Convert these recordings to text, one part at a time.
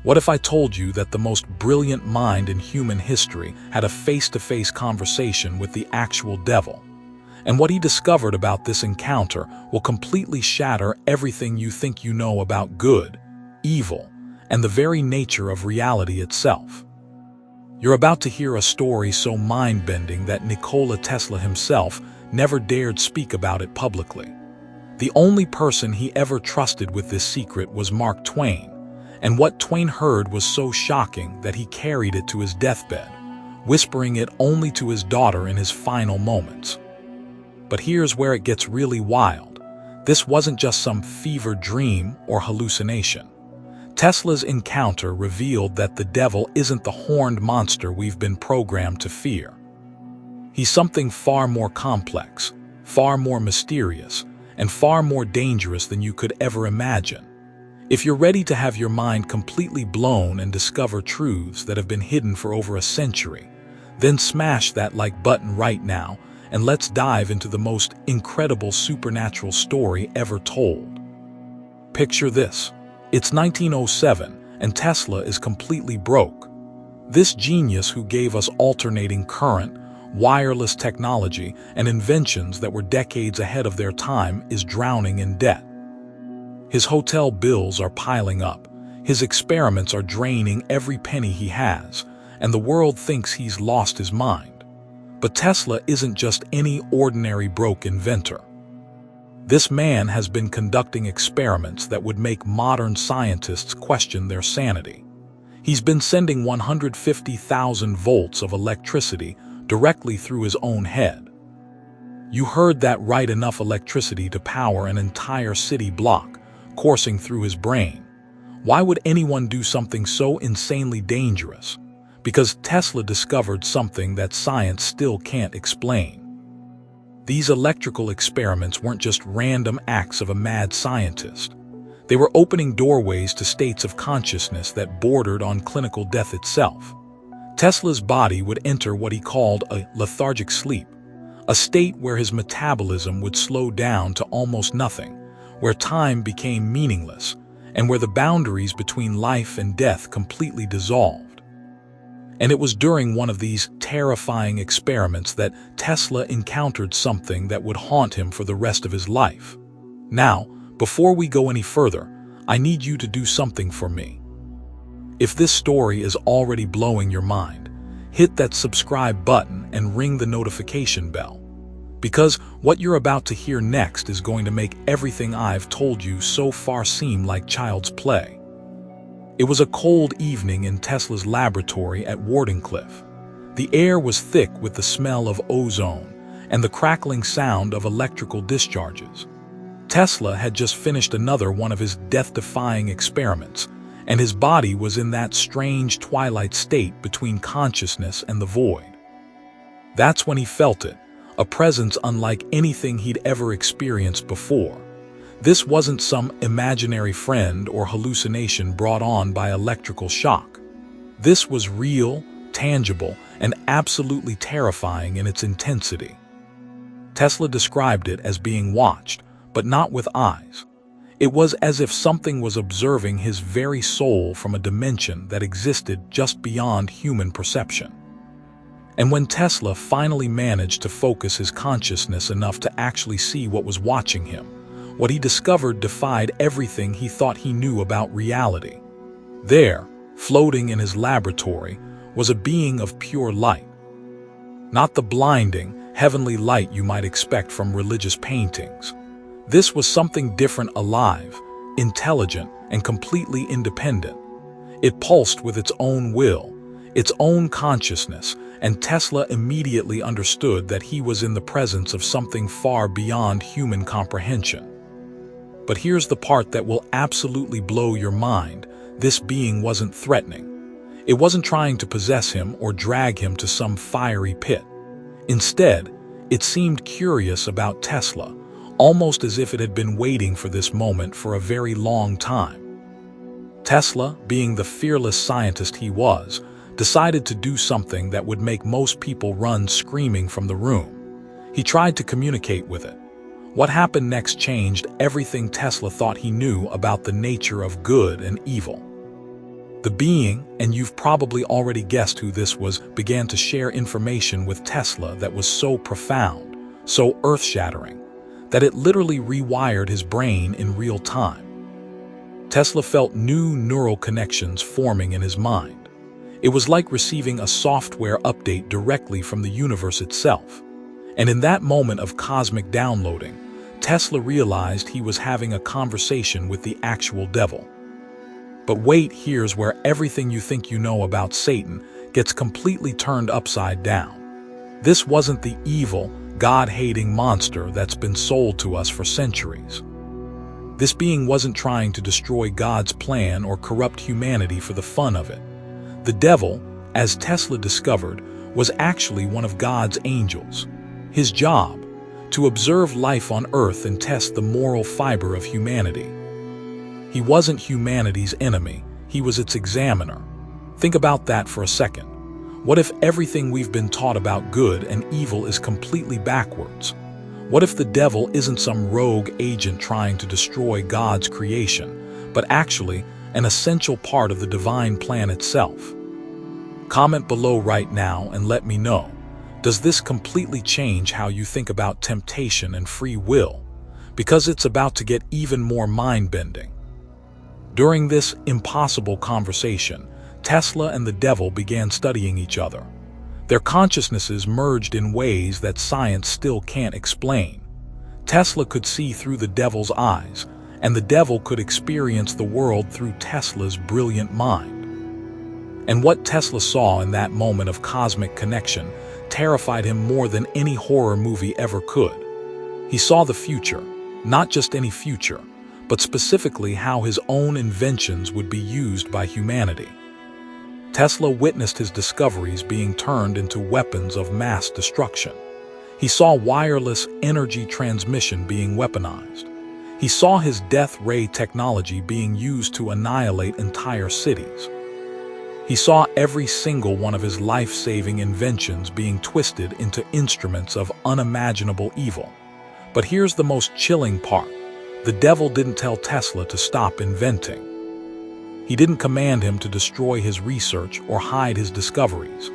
What if I told you that the most brilliant mind in human history had a face-to-face conversation with the actual devil? And what he discovered about this encounter will completely shatter everything you think you know about good, evil, and the very nature of reality itself. You're about to hear a story so mind-bending that Nikola Tesla himself never dared speak about it publicly. The only person he ever trusted with this secret was Mark Twain, and what Twain heard was so shocking that he carried it to his deathbed, whispering it only to his daughter in his final moments. But here's where it gets really wild. This wasn't just some fevered dream or hallucination. Tesla's encounter revealed that the devil isn't the horned monster we've been programmed to fear. He's something far more complex, far more mysterious, and far more dangerous than you could ever imagine. If you're ready to have your mind completely blown and discover truths that have been hidden for over a century, then smash that like button right now and let's dive into the most incredible supernatural story ever told. Picture this. It's 1907 and Tesla is completely broke. This genius who gave us alternating current, wireless technology, and inventions that were decades ahead of their time is drowning in debt. His hotel bills are piling up, his experiments are draining every penny he has, and the world thinks he's lost his mind. But Tesla isn't just any ordinary broke inventor. This man has been conducting experiments that would make modern scientists question their sanity. He's been sending 150,000 volts of electricity directly through his own head. You heard that right, enough electricity to power an entire city block, coursing through his brain. Why would anyone do something so insanely dangerous? Because Tesla discovered something that science still can't explain. These electrical experiments weren't just random acts of a mad scientist. They were opening doorways to states of consciousness that bordered on clinical death itself. Tesla's body would enter what he called a lethargic sleep, a state where his metabolism would slow down to almost nothing, where time became meaningless, and where the boundaries between life and death completely dissolved. And it was during one of these terrifying experiments that Tesla encountered something that would haunt him for the rest of his life. Now, before we go any further, I need you to do something for me. If this story is already blowing your mind, hit that subscribe button and ring the notification bell. Because what you're about to hear next is going to make everything I've told you so far seem like child's play. It was a cold evening in Tesla's laboratory at Wardenclyffe. The air was thick with the smell of ozone and the crackling sound of electrical discharges. Tesla had just finished another one of his death-defying experiments, and his body was in that strange twilight state between consciousness and the void. That's when he felt it, a presence unlike anything he'd ever experienced before. This wasn't some imaginary friend or hallucination brought on by electrical shock. This was real, tangible, and absolutely terrifying in its intensity. Tesla described it as being watched, but not with eyes. It was as if something was observing his very soul from a dimension that existed just beyond human perception. And when Tesla finally managed to focus his consciousness enough to actually see what was watching him, what he discovered defied everything he thought he knew about reality. There, floating in his laboratory, was a being of pure light. Not the blinding, heavenly light you might expect from religious paintings. This was something different, alive, intelligent, and completely independent. It pulsed with its own will, its own consciousness, and Tesla immediately understood that he was in the presence of something far beyond human comprehension. But here's the part that will absolutely blow your mind. This being wasn't threatening. It wasn't trying to possess him or drag him to some fiery pit. Instead, it seemed curious about Tesla, almost as if it had been waiting for this moment for a very long time. Tesla, being the fearless scientist he was, decided to do something that would make most people run screaming from the room. He tried to communicate with it. What happened next changed everything Tesla thought he knew about the nature of good and evil. The being, and you've probably already guessed who this was, began to share information with Tesla that was so profound, so earth-shattering, that it literally rewired his brain in real time. Tesla felt new neural connections forming in his mind. It was like receiving a software update directly from the universe itself. And in that moment of cosmic downloading, Tesla realized he was having a conversation with the actual devil. But wait, here's where everything you think you know about Satan gets completely turned upside down. This wasn't the evil, God-hating monster that's been sold to us for centuries. This being wasn't trying to destroy God's plan or corrupt humanity for the fun of it. The devil, as Tesla discovered, was actually one of God's angels. His job, to observe life on Earth and test the moral fiber of humanity. He wasn't humanity's enemy, he was its examiner. Think about that for a second. What if everything we've been taught about good and evil is completely backwards? What if the devil isn't some rogue agent trying to destroy God's creation, but actually an essential part of the divine plan itself? Comment below right now and let me know. Does this completely change how you think about temptation and free will? Because it's about to get even more mind-bending. During this impossible conversation, Tesla and the devil began studying each other. Their consciousnesses merged in ways that science still can't explain. Tesla could see through the devil's eyes, and the devil could experience the world through Tesla's brilliant mind. And what Tesla saw in that moment of cosmic connection terrified him more than any horror movie ever could. He saw the future, not just any future, but specifically how his own inventions would be used by humanity. Tesla witnessed his discoveries being turned into weapons of mass destruction. He saw wireless energy transmission being weaponized. He saw his death ray technology being used to annihilate entire cities. He saw every single one of his life-saving inventions being twisted into instruments of unimaginable evil. But here's the most chilling part. The devil didn't tell Tesla to stop inventing. He didn't command him to destroy his research or hide his discoveries.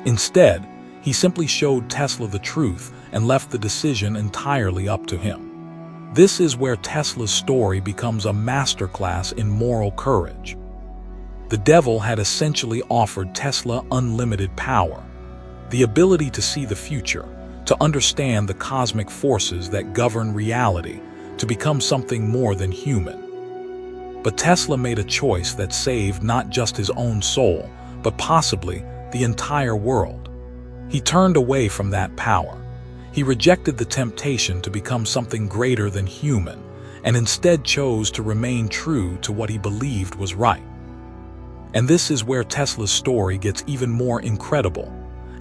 Instead, he simply showed Tesla the truth and left the decision entirely up to him. This is where Tesla's story becomes a masterclass in moral courage. The devil had essentially offered Tesla unlimited power, the ability to see the future, to understand the cosmic forces that govern reality, to become something more than human. But Tesla made a choice that saved not just his own soul, but possibly the entire world. He turned away from that power. He rejected the temptation to become something greater than human, and instead chose to remain true to what he believed was right. And this is where Tesla's story gets even more incredible.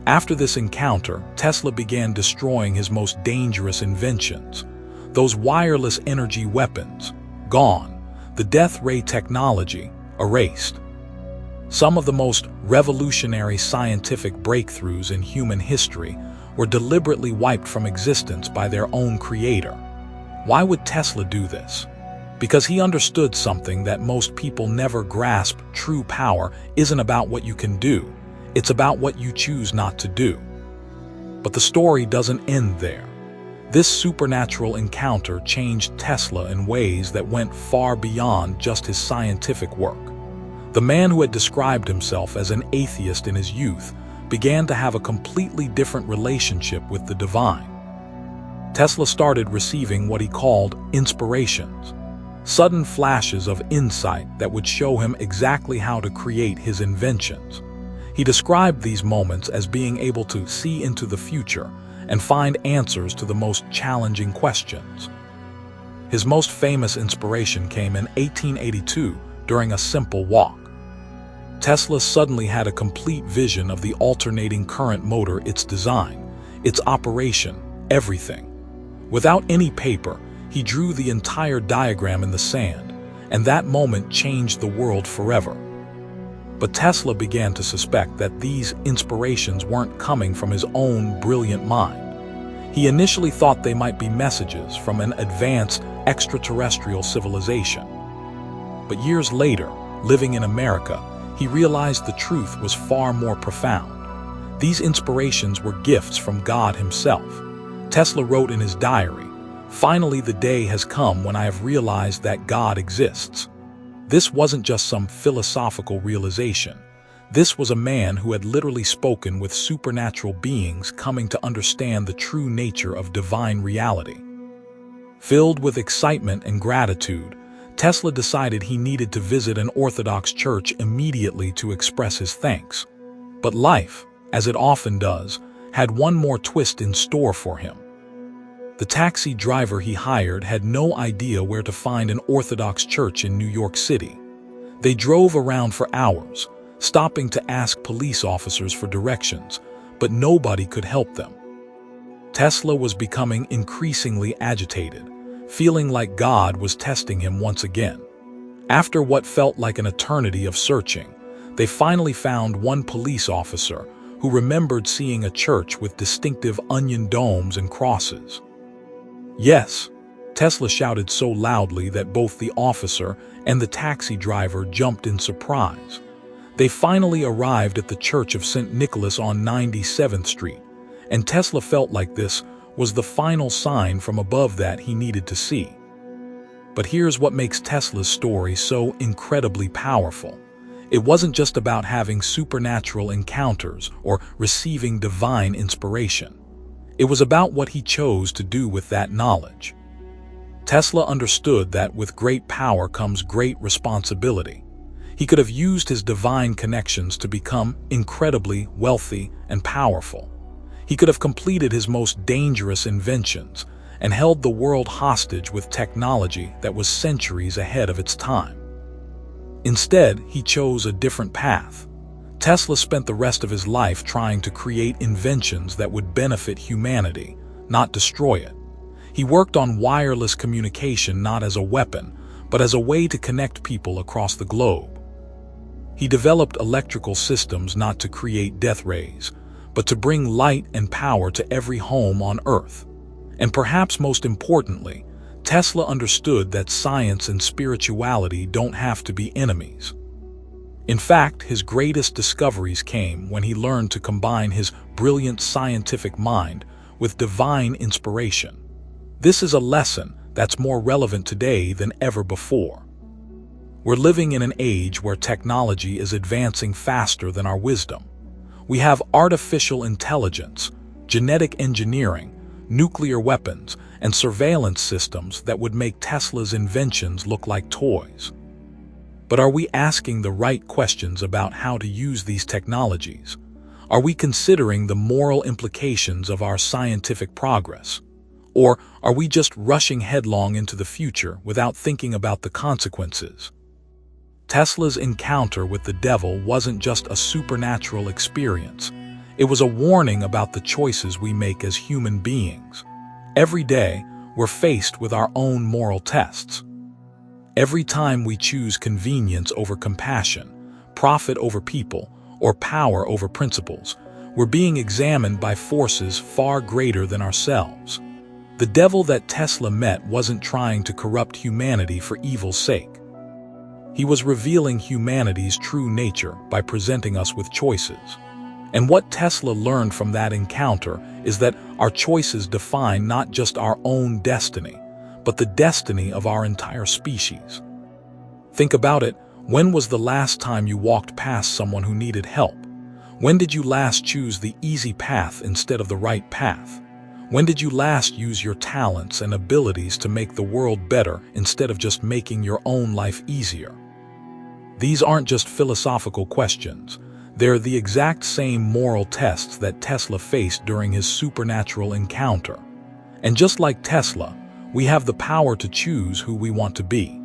After this encounter, Tesla began destroying his most dangerous inventions. Those wireless energy weapons, gone. The death ray technology, erased. Some of the most revolutionary scientific breakthroughs in human history were deliberately wiped from existence by their own creator. Why would Tesla do this? Because he understood something that most people never grasp. True power isn't about what you can do, it's about what you choose not to do. But the story doesn't end there. This supernatural encounter changed Tesla in ways that went far beyond just his scientific work. The man who had described himself as an atheist in his youth began to have a completely different relationship with the divine. Tesla started receiving what he called inspirations, sudden flashes of insight that would show him exactly how to create his inventions. He described these moments as being able to see into the future and find answers to the most challenging questions. His most famous inspiration came in 1882 during a simple walk. Tesla suddenly had a complete vision of the alternating current motor, its design, its operation, everything. Without any paper, he drew the entire diagram in the sand, and that moment changed the world forever. But Tesla began to suspect that these inspirations weren't coming from his own brilliant mind. He initially thought they might be messages from an advanced extraterrestrial civilization. But years later, living in America, he realized the truth was far more profound. These inspirations were gifts from God himself. Tesla wrote in his diary, "Finally, the day has come when I have realized that God exists." This wasn't just some philosophical realization. This was a man who had literally spoken with supernatural beings coming to understand the true nature of divine reality. Filled with excitement and gratitude, Tesla decided he needed to visit an Orthodox church immediately to express his thanks. But life, as it often does, had one more twist in store for him. The taxi driver he hired had no idea where to find an Orthodox church in New York City. They drove around for hours, stopping to ask police officers for directions, but nobody could help them. Tesla was becoming increasingly agitated, feeling like God was testing him once again. After what felt like an eternity of searching, they finally found one police officer who remembered seeing a church with distinctive onion domes and crosses. "Yes," Tesla shouted so loudly that both the officer and the taxi driver jumped in surprise. They finally arrived at the Church of St. Nicholas on 97th Street, and Tesla felt like this was the final sign from above that he needed to see. But here's what makes Tesla's story so incredibly powerful. It wasn't just about having supernatural encounters or receiving divine inspiration. It was about what he chose to do with that knowledge. Tesla understood that with great power comes great responsibility. He could have used his divine connections to become incredibly wealthy and powerful. He could have completed his most dangerous inventions and held the world hostage with technology that was centuries ahead of its time. Instead, he chose a different path. Tesla spent the rest of his life trying to create inventions that would benefit humanity, not destroy it. He worked on wireless communication not as a weapon, but as a way to connect people across the globe. He developed electrical systems not to create death rays, but to bring light and power to every home on Earth. And perhaps most importantly, Tesla understood that science and spirituality don't have to be enemies. In fact, his greatest discoveries came when he learned to combine his brilliant scientific mind with divine inspiration. This is a lesson that's more relevant today than ever before. We're living in an age where technology is advancing faster than our wisdom. We have artificial intelligence, genetic engineering, nuclear weapons, and surveillance systems that would make Tesla's inventions look like toys. But are we asking the right questions about how to use these technologies? Are we considering the moral implications of our scientific progress? Or are we just rushing headlong into the future without thinking about the consequences? Tesla's encounter with the devil wasn't just a supernatural experience. It was a warning about the choices we make as human beings. Every day, we're faced with our own moral tests. Every time we choose convenience over compassion, profit over people, or power over principles, we're being examined by forces far greater than ourselves. The devil that Tesla met wasn't trying to corrupt humanity for evil's sake. He was revealing humanity's true nature by presenting us with choices. And what Tesla learned from that encounter is that our choices define not just our own destiny, but the destiny of our entire species. Think about it. When was the last time you walked past someone who needed help? When did you last choose the easy path instead of the right path? When did you last use your talents and abilities to make the world better instead of just making your own life easier? These aren't just philosophical questions. They're the exact same moral tests that Tesla faced during his supernatural encounter. And just like Tesla, we have the power to choose who we want to be.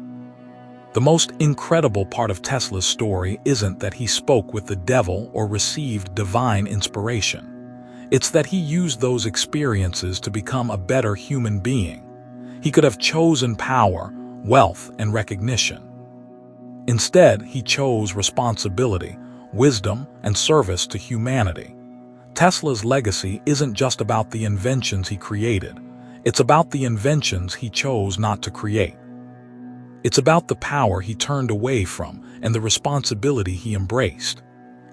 The most incredible part of Tesla's story isn't that he spoke with the devil or received divine inspiration. It's that he used those experiences to become a better human being. He could have chosen power, wealth, and recognition. Instead, he chose responsibility, wisdom, and service to humanity. Tesla's legacy isn't just about the inventions he created. It's about the inventions he chose not to create. It's about the power he turned away from and the responsibility he embraced.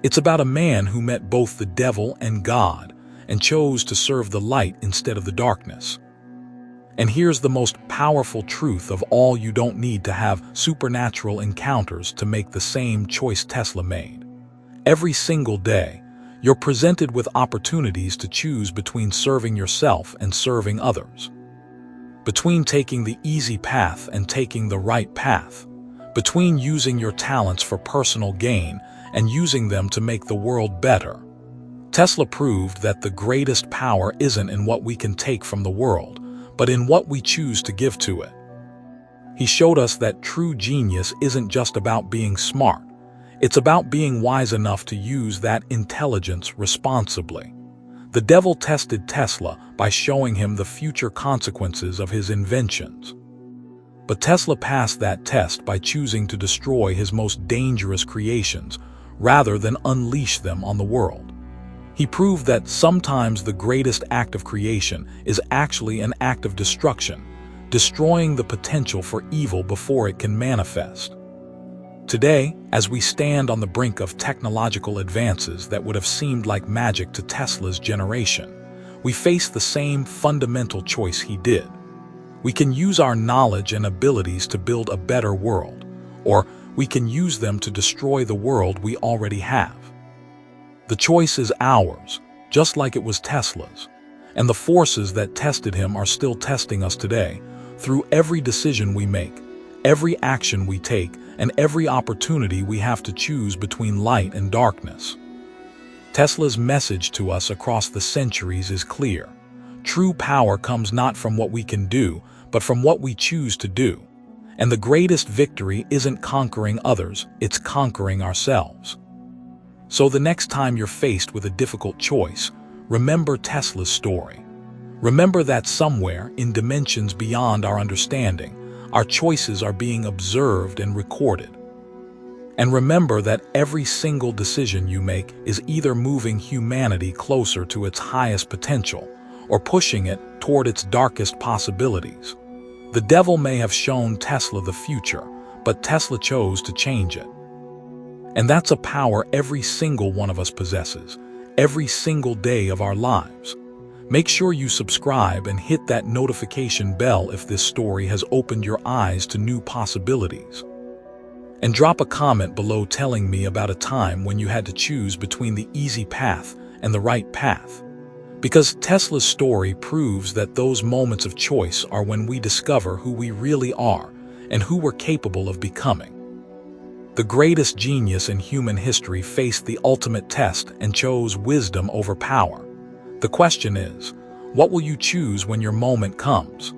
It's about a man who met both the devil and God and chose to serve the light instead of the darkness. And here's the most powerful truth of all: you don't need to have supernatural encounters to make the same choice Tesla made. Every single day, you're presented with opportunities to choose between serving yourself and serving others, between taking the easy path and taking the right path, between using your talents for personal gain and using them to make the world better. Tesla proved that the greatest power isn't in what we can take from the world, but in what we choose to give to it. He showed us that true genius isn't just about being smart. It's about being wise enough to use that intelligence responsibly. The devil tested Tesla by showing him the future consequences of his inventions. But Tesla passed that test by choosing to destroy his most dangerous creations rather than unleash them on the world. He proved that sometimes the greatest act of creation is actually an act of destruction, destroying the potential for evil before it can manifest. Today, as we stand on the brink of technological advances that would have seemed like magic to Tesla's generation, we face the same fundamental choice he did. We can use our knowledge and abilities to build a better world, or we can use them to destroy the world we already have. The choice is ours, just like it was Tesla's, and the forces that tested him are still testing us today through every decision we make, every action we take, and every opportunity we have to choose between light and darkness. Tesla's message to us across the centuries is clear. True power comes not from what we can do, but from what we choose to do. And the greatest victory isn't conquering others, it's conquering ourselves. So the next time you're faced with a difficult choice, remember Tesla's story. Remember that somewhere, in dimensions beyond our understanding, our choices are being observed and recorded. And remember that every single decision you make is either moving humanity closer to its highest potential or pushing it toward its darkest possibilities. The devil may have shown Tesla the future, but Tesla chose to change it. And that's a power every single one of us possesses, every single day of our lives. Make sure you subscribe and hit that notification bell if this story has opened your eyes to new possibilities. And drop a comment below telling me about a time when you had to choose between the easy path and the right path. Because Tesla's story proves that those moments of choice are when we discover who we really are and who we're capable of becoming. The greatest genius in human history faced the ultimate test and chose wisdom over power. The question is, what will you choose when your moment comes?